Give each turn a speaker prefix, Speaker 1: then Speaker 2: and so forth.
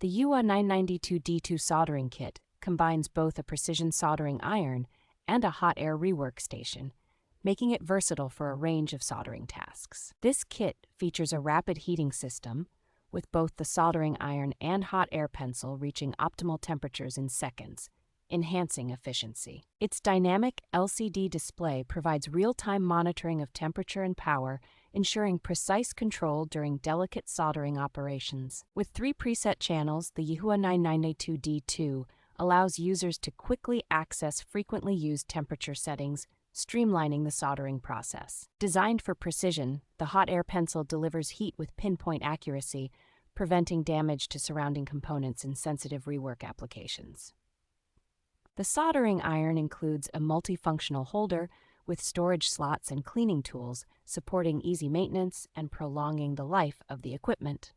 Speaker 1: The YIHUA 992D-II Soldering Kit combines both a precision soldering iron and a hot air rework station, making it versatile for a range of soldering tasks. This kit features a rapid heating system, with both the soldering iron and hot air pencil reaching optimal temperatures in seconds, enhancing efficiency. Its dynamic LCD display provides real-time monitoring of temperature and power, ensuring precise control during delicate soldering operations. With 3 preset channels, the YIHUA 992D-II allows users to quickly access frequently used temperature settings, streamlining the soldering process. Designed for precision, the hot air pencil delivers heat with pinpoint accuracy, preventing damage to surrounding components in sensitive rework applications. The soldering iron includes a multifunctional holder with storage slots and cleaning tools, supporting easy maintenance and prolonging the life of the equipment.